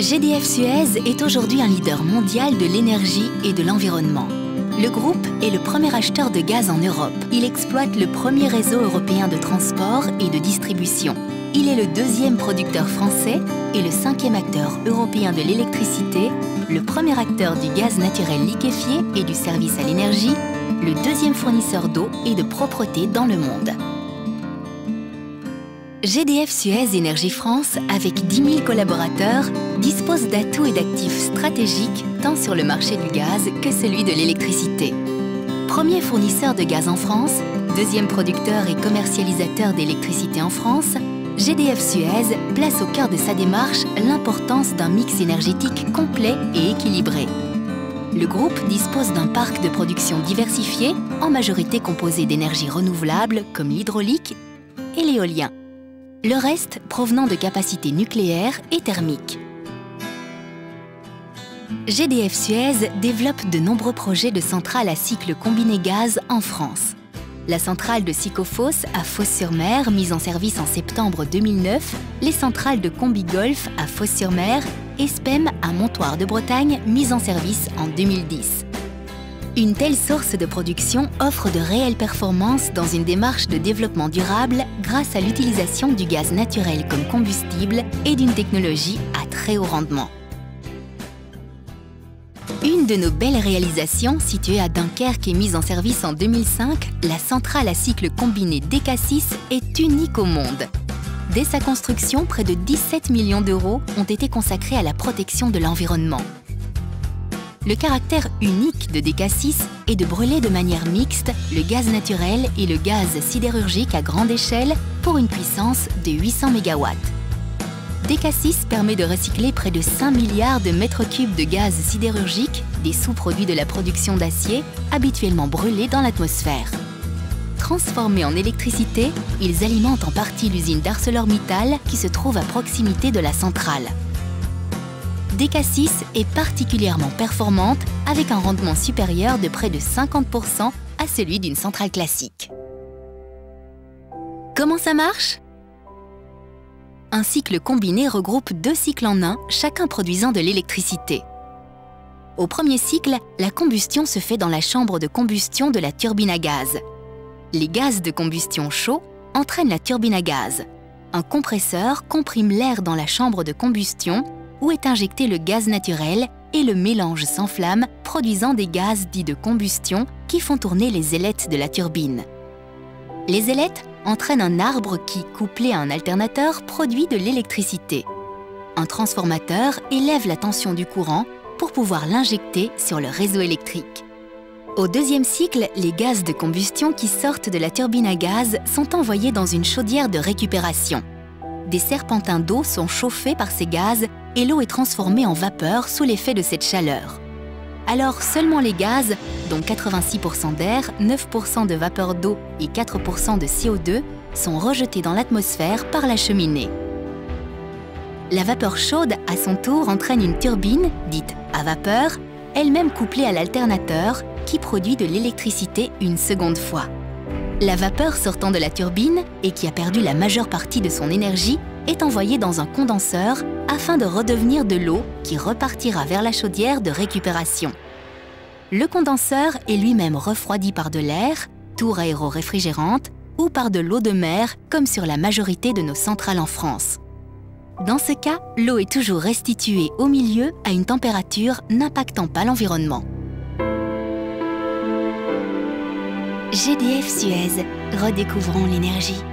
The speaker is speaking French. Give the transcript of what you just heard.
GDF Suez est aujourd'hui un leader mondial de l'énergie et de l'environnement. Le groupe est le premier acheteur de gaz en Europe. Il exploite le premier réseau européen de transport et de distribution. Il est le deuxième producteur français et le cinquième acteur européen de l'électricité, le premier acteur du gaz naturel liquéfié et du service à l'énergie, le deuxième fournisseur d'eau et de propreté dans le monde. GDF Suez Énergie France, avec 10 000 collaborateurs, dispose d'atouts et d'actifs stratégiques tant sur le marché du gaz que celui de l'électricité. Premier fournisseur de gaz en France, deuxième producteur et commercialisateur d'électricité en France, GDF Suez place au cœur de sa démarche l'importance d'un mix énergétique complet et équilibré. Le groupe dispose d'un parc de production diversifié, en majorité composé d'énergies renouvelables comme l'hydraulique et l'éolien. Le reste provenant de capacités nucléaires et thermiques. GDF Suez développe de nombreux projets de centrales à cycle combiné gaz en France. La centrale de Sycophos à Fos-sur-Mer, mise en service en septembre 2009, les centrales de Combi-Golf à Fos-sur-Mer et SPEM à Montoire de Bretagne, mise en service en 2010. Une telle source de production offre de réelles performances dans une démarche de développement durable grâce à l'utilisation du gaz naturel comme combustible et d'une technologie à très haut rendement. Une de nos belles réalisations, située à Dunkerque et mise en service en 2005, la centrale à cycle combiné DK6 est unique au monde. Dès sa construction, près de 17 millions d'euros ont été consacrés à la protection de l'environnement. Le caractère unique de DK6 est de brûler de manière mixte le gaz naturel et le gaz sidérurgique à grande échelle pour une puissance de 800 MW. DK6 permet de recycler près de 5 milliards de mètres cubes de gaz sidérurgique, des sous-produits de la production d'acier, habituellement brûlés dans l'atmosphère. Transformés en électricité, ils alimentent en partie l'usine d'ArcelorMittal qui se trouve à proximité de la centrale. DK6 est particulièrement performante avec un rendement supérieur de près de 50% à celui d'une centrale classique. Comment ça marche? Un cycle combiné regroupe deux cycles en un, chacun produisant de l'électricité. Au premier cycle, la combustion se fait dans la chambre de combustion de la turbine à gaz. Les gaz de combustion chauds entraînent la turbine à gaz. Un compresseur comprime l'air dans la chambre de combustion où est injecté le gaz naturel et le mélange s'enflamme, produisant des gaz dits de combustion qui font tourner les ailettes de la turbine. Les ailettes entraînent un arbre qui, couplé à un alternateur, produit de l'électricité. Un transformateur élève la tension du courant pour pouvoir l'injecter sur le réseau électrique. Au deuxième cycle, les gaz de combustion qui sortent de la turbine à gaz sont envoyés dans une chaudière de récupération. Des serpentins d'eau sont chauffés par ces gaz et l'eau est transformée en vapeur sous l'effet de cette chaleur. Alors seulement les gaz, dont 86% d'air, 9% de vapeur d'eau et 4% de CO2, sont rejetés dans l'atmosphère par la cheminée. La vapeur chaude, à son tour, entraîne une turbine, dite à vapeur, elle-même couplée à l'alternateur, qui produit de l'électricité une seconde fois. La vapeur sortant de la turbine, et qui a perdu la majeure partie de son énergie, est envoyée dans un condenseur afin de redevenir de l'eau qui repartira vers la chaudière de récupération. Le condenseur est lui-même refroidi par de l'air, tour aéro-réfrigérante, ou par de l'eau de mer, comme sur la majorité de nos centrales en France. Dans ce cas, l'eau est toujours restituée au milieu à une température n'impactant pas l'environnement. GDF Suez, redécouvrons l'énergie.